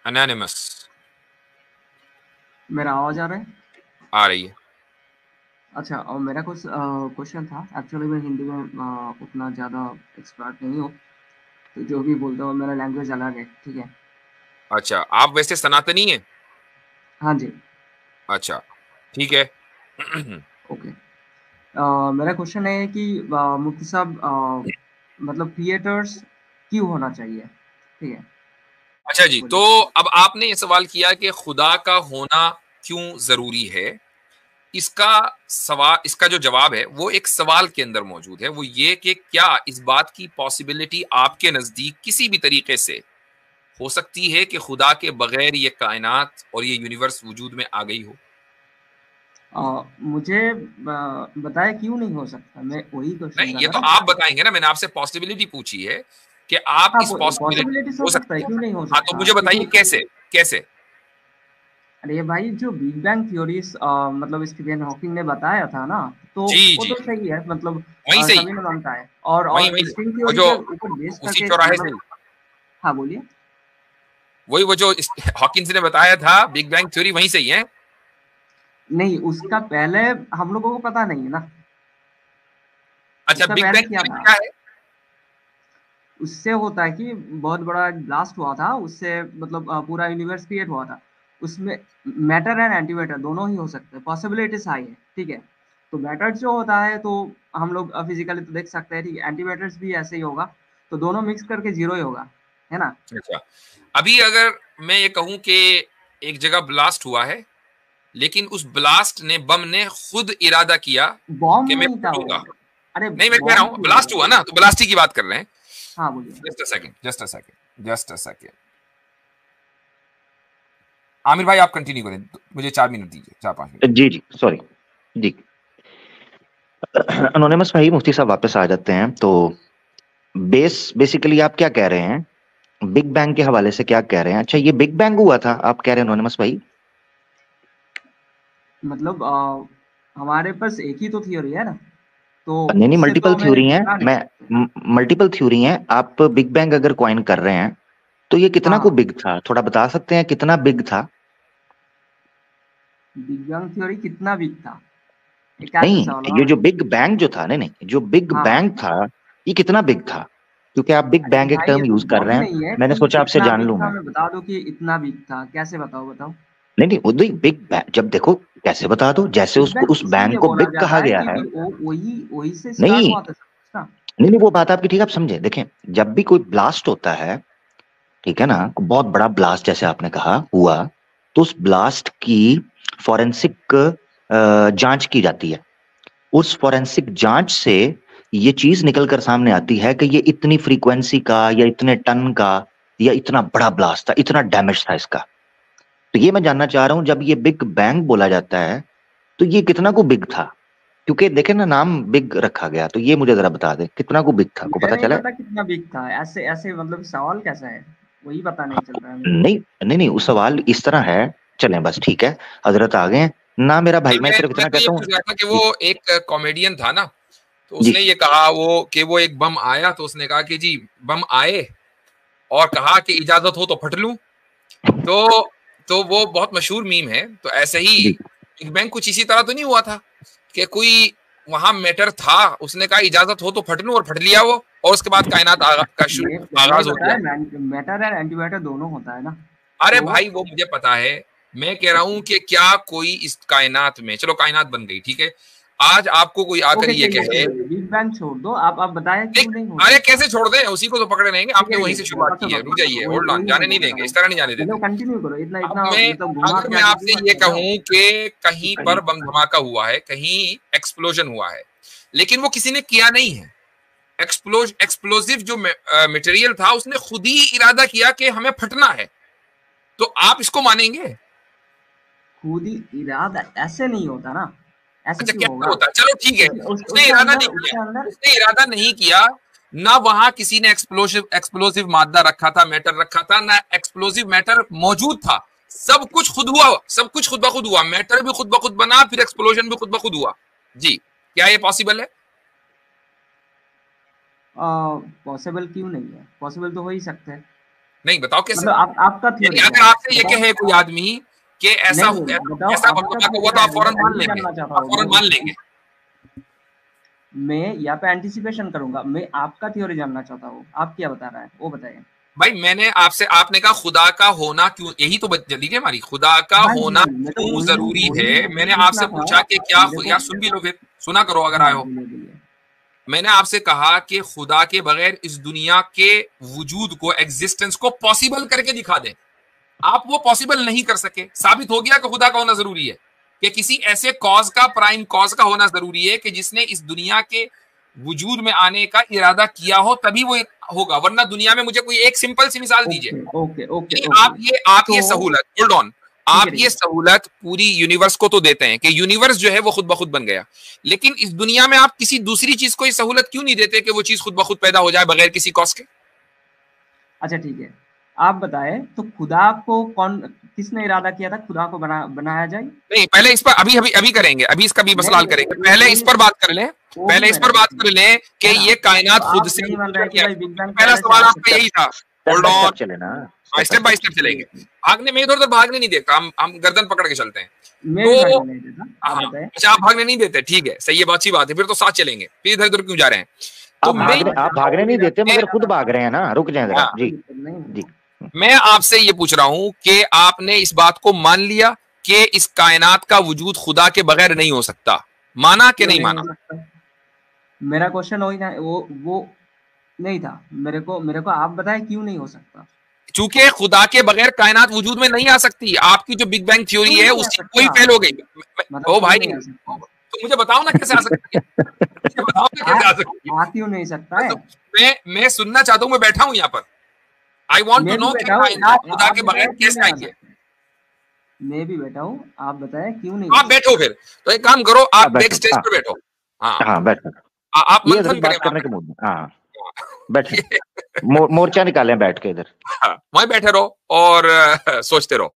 Anonymous. मेरा आवाज आ रहा है? आ रही है। अच्छा, और मेरा कुछ क्वेश्चन था। एक्चुअली मैं हिंदी में उतना ज़्यादा एक्सपर्ट नहीं हूँ, तो जो भी बोलता हूँ मेरा लैंग्वेज अलग है, ठीक है। अच्छा, आप वैसे सनातनी हैं? हाँ जी। अच्छा, ठीक है। ओके। मेरा क्वेश्चन है कि मुफ्ती साहब, मतलब थिएटर्स क्यों होना चाहिए, ठीक है, अच्छा जी, तो बोलिए। अब आपने ये सवाल किया कि खुदा का होना क्यों जरूरी है। इसका सवाल, इसका जो जवाब है वो एक सवाल के अंदर मौजूद है। वो ये कि क्या इस बात की पॉसिबिलिटी आपके नजदीक किसी भी तरीके से हो सकती है कि खुदा के बगैर ये कायनात और ये यूनिवर्स वजूद में आ गई हो? मुझे बताया क्यों नहीं हो सकता, मैं वही क्वेश्चन नहीं, कर ये तो रहा आप था। बताएंगे ना। मैंने आपसे पॉसिबिलिटी पूछी है कि आप हाँ, इस पॉसिबिलिटी पॉसिबिलिटीज हो हो सकता है, सकती है। क्यों नहीं हो हाँ, तो सकता, मुझे बताइए क्योंकि कैसे। कैसे? अरे भाई, जो बिग बैंग थ्योरीज मतलब स्टीफन हॉकिंग ने बताया था ना, तो जी वो जी, तो सही है, मतलब वहीं से ही, सभी ने मानता है। वहीं और वहीं स्ट्रिंग वो थ्योरी जो के ऊपर बेस उसी करके, चौराहे से मतलब। हाँ, बोलिए। वही वो जो हॉकिंस ने बताया था बिग बैंग थ्योरी वहीं से ही है। नहीं, उसका पहले हम लोगों को पता नहीं है ना। अच्छा, उसका बिग पहले बैंग क्या थ्योरी था? क्या है? उससे होता है कि बहुत बड़ा ब्लास्ट हुआ था, उससे मतलब पूरा यूनिवर्स क्रिएट हुआ था। उसमें मैटर एंड एंटी मैटर दोनों ही हो सकते हैं, पॉसिबिलिटीज हाई है, ठीक है। तो मैटर जो होता है तो हम लोग फिजिकली तो देख सकते हैं, ठीक है। एंटी मैटर्स भी ऐसे ही होगा, तो दोनों मिक्स करके जीरो ही होगा, है ना। अच्छा, अभी अगर मैं ये कहूं कि एक जगह ब्लास्ट हुआ है, लेकिन उस ब्लास्ट ने, बम ने खुद इरादा किया कि बॉम्ब मैं नहीं था वो। फूटूंगा। अरे, नहीं, मैं कह रहा बॉम्ब हूं थी वो। ब्लास्ट हुआ ना, तो ब्लास्ट ही की बात कर रहे हैं। हाँ, बोलिए। Just a second, just a second, just a second. Aamir भाई आप कंटिन्यू करें, मुझे 4 मिनट दीजिए, 4-5 मिनट। जी जी, सॉरी। जी। अनोनिमस भाई, मुफ्ती साहब वापस आ जाते हैं तो बेसिकली आप क्या कह रहे हैं? बिग बैंग के हवाले से क्या कह रहे हैं? अच्छा, ये बिग बैंग हुआ था आप कह रहे हैं अनोनिमस भाई? मतलब हमारे पास एक ही तो थियोरी है ना, तो नहीं नहीं, उससे तो मल्टीपल हमें थ्योरी है। टकरा नहीं मैं सकते। मल्टीपल थ्योरी है। आप बिग बैंग अगर कॉइन कर रहे हैं तो ये हाँ, कितना को हाँ। बिग था? थोड़ा बता सकते हैं कितना बिग था? बिग बैंग थ्योरी कितना वीक था? ये कैसे नहीं, सवाल ये हुआ? जो बिग बैंग जो था, नहीं नहीं, जो बिग हाँ, बैंग हाँ। था ये कितना बिग था? क्योंकि आप बिग अरे बैंग एक भाई, ये टर्म तो यूज कर बहुत रहे ही हैं, नहीं है मैंने कि सोचा आपसे कितना जान वीक लूं था, मैं। मैं बता दूं कि इतना वीक था, कैसे बताओ बताओ। नहीं नहीं, उदय बिग बैंग जब देखो, कैसे बता दो, जैसे बिग उसको बैंग उस बैंग इसीलिए को बोला बिग कहा जाता है गया है। क्योंकि वो वही वही से स्टार्ट नहीं हुआ था सब कुछ ना। नहीं नहीं, वो बात आपकी ठीक है, आप समझे। देखें, जब भी कोई ब्लास्ट होता है, ठीक है ना, बहुत बड़ा ब्लास्ट जैसे आपने कहा हुआ, तो उस ब्लास्ट की फॉरेंसिक जांच की जाती है। उस फॉरेंसिक जांच से ये चीज निकल कर सामने आती है कि ये इतनी फ्रीक्वेंसी का या इतने टन का या इतना बड़ा ब्लास्ट था, इतना डैमेज था इसका। तो ये मैं जानना चाह रहा हूं, जब ये बिग बैंग बोला जाता है तो ये कितना को बिग था? क्योंकि देखे ना, नाम बिग रखा गया, तो ये मुझे जरा बता दे कितना को बिग था, को मुझे पता नहीं चला है? पता कितना वीक था, ऐसे ऐसे मतलब सवाल कैसा है, वही पता नहीं हाँ, चल रहा है मेरे को। नहीं नहीं नहीं, वो सवाल इस तरह है। चलें बस, ठीक है। हजरत आ गए हैं ना मेरा भाई, नहीं, मैं मैं सिर्फ मैं इतना तो ये कहता हूँ। पूछ रहा था कि वो जी एक कॉमेडियन था ना, तो जी। उसने ये कहा वो कि वो एक बम आया, तो उसने कहा कि जी बम आए, और कहा कि इजाजत हो तो फट लूं। तो तो वो बहुत मशहूर मीम है। तो ऐसे ही जी बिग बैंग कुछ इसी तरह तो नहीं हुआ था कि कोई वहां मैटर था, उसने कहा इजाजत हो तो फट लूं, और फट लिया वो, और उसके बाद कायनात का शुरू ये पहले ही आगाज हो गया। बताया, मैटर एंड एंटी मैटर दोनों होता है ना। अरे तो भाई, वो मुझे पता है। मैं कह रहा हूं कि क्या कोई इस कायनात में, चलो कायनात बन गई, ठीक है, आज आपको कोई आकर ओके, ये चलिए कहे। चलिए, बिग बैंग छोड़ दो, आप बताया नहीं, क्यों नहीं हो अरे सकता। कैसे छोड़ दें, उसी को तो पकड़े रहेंगे। ठीक आपने है, वहीं से शुरुआत बस की है, बस रुक बस, जाइए, वही होल्ड ऑन, वही जाने मैं नहीं बोल रहा देंगे, हूँ। इस तरह नहीं जाने चलो, देते। कंटिन्यू करो, इतना अब इतना मैं, मतलब घुमा अगर के मैं आगे की आपसे बात ये कर रहे हो। कहूं कि कहीं पर बम धमाका हुआ है, कहीं एक्सप्लोजन हुआ है, लेकिन वो किसी ने किया नहीं है। एक्सप्लोजिव जो मटेरियल था, उसने खुद ही इरादा किया कि हमें फटना है। तो आप इसको मानेंगे? खुद ही इरादा ऐसे नहीं होता ना, ऐसे अच्छा, क्यों कैसे होगा? होता है? चलो ठीक है, उसने उसके इरादा अंदर नहीं किया। उसके अंदर उसने इरादा नहीं किया। ना वहां किसी ने एक्सप्लोसिव एक्सप्लोसिव मादा रखा था, मैटर रखा था, ना एक्सप्लोसिव मैटर मौजूद था। सब कुछ खुद हुआ, सब कुछ खुद ब खुद हुआ। मैटर भी खुद ब खुद बना, फिर एक्सप्लोजन भी खुद ब खुद हुआ। जी, क्या ये पॉसिबल है? पॉसिबल क्यों नहीं है? पॉसिबल तो हो ही सकता है। नहीं बताओ कैसे, मतलब आपका थ्योरी अगर आपसे ये कहे कोई आदमी कि ऐसा ऐसा भगवान हुआ तो आप फौरन मान लेंगे, फौरन मान लेंगे। मैं यहाँ पे एंटिसिपेशन करूंगा, मैं आपका थ्योरी जानना चाहता हूँ, आप क्या बता रहा है वो बताइए भाई। मैंने आपसे, आपने कहा खुदा का होना क्यों, यही तो जल्दी है हमारी, खुदा का होना क्यों जरूरी है। मैंने आपसे पूछा कि क्या, या सुन भी लो फिर, सुना करो अगर आए हो। मैंने आपसे कहा कि खुदा के बगैर इस दुनिया के वजूद को, एग्जिस्टेंस को पॉसिबल करके दिखा दें। आप वो पॉसिबल नहीं कर सके। साबित हो गया कि खुदा का होना जरूरी है, कि किसी ऐसे कॉज का, प्राइम कॉज का होना जरूरी है कि जिसने इस दुनिया के वजूद में आने का इरादा किया हो, तभी वो होगा। वरना दुनिया में मुझे कोई एक सिंपल सी मिसाल दीजिए। आप ये सहूलत, होल्ड ऑन, आप ये सहूलत पूरी यूनिवर्स को तो देते हैं कि यूनिवर्स जो है वो खुद ब खुद बन गया, लेकिन इस दुनिया में आप किसी दूसरी चीज को ये सहूलत क्यों नहीं देते कि वो चीज खुद ब खुद पैदा हो जाए बगैर किसी कॉज के? अच्छा ठीक है, आप बताएं तो खुदा को किसने इरादा किया था खुदा को बनाया जाए? नहीं, पहले इस पर अभी करेंगे, अभी इसका भी मसला हल करेंगे। पहले इस पर बात कर लें, पहले इस पर बात कर लें कि ये कायनात खुद से, पहला सवाल आपका यही था। Hold on, step by step चलेंगे। भागने में, इधर भागने नहीं देता, हम गर्दन पकड़ के चलते हैं। तो अच्छा, आप भागने नहीं देते, ठीक है, सही है, बहुत अच्छी बात है, फिर तो साथ चलेंगे। फिर इधर उधर क्यों जा रहे हैं? तो आप भागने नहीं देते मगर खुद भाग रहे हैं ना, रुक जाए जरा। जी जी, मैं आपसे ये पूछ रहा हूं कि आपने इस बात को मान लिया कि इस कायनात का वजूद खुदा के बगैर नहीं हो सकता, माना कि नहीं माना? मेरा क्वेश्चन वही था, वो नहीं था। मेरे को आप बताएं क्यों नहीं हो सकता? चूंकि खुदा के बगैर कायनात वजूद में नहीं आ सकती। आपकी जो बिग बैंग थ्योरी है उसकी कोई फेल हो गई। ओ भाई, तो मुझे बताओ ना कैसे आ सकती है, मुझे बताओ ना कैसे आ सकती है? आ क्यों नहीं सकता है? मैं सुनना चाहता हूं, मैं बैठा हूं यहाँ पर। आई वांट टू नो कि कायनात खुदा के बगैर कैसे आई है। मैं भी बैठा हूँ, आप बताएं क्यों नहीं? आप बैठो फिर, तो एक काम करो, आप बैक स्टेज पर बैठो। हाँ बैठो, आप मंथन बात करने के मूड में। हाँ बैठे, मोर्चा निकालें बैठ के इधर, वहीं बैठे रहो और सोचते रहो।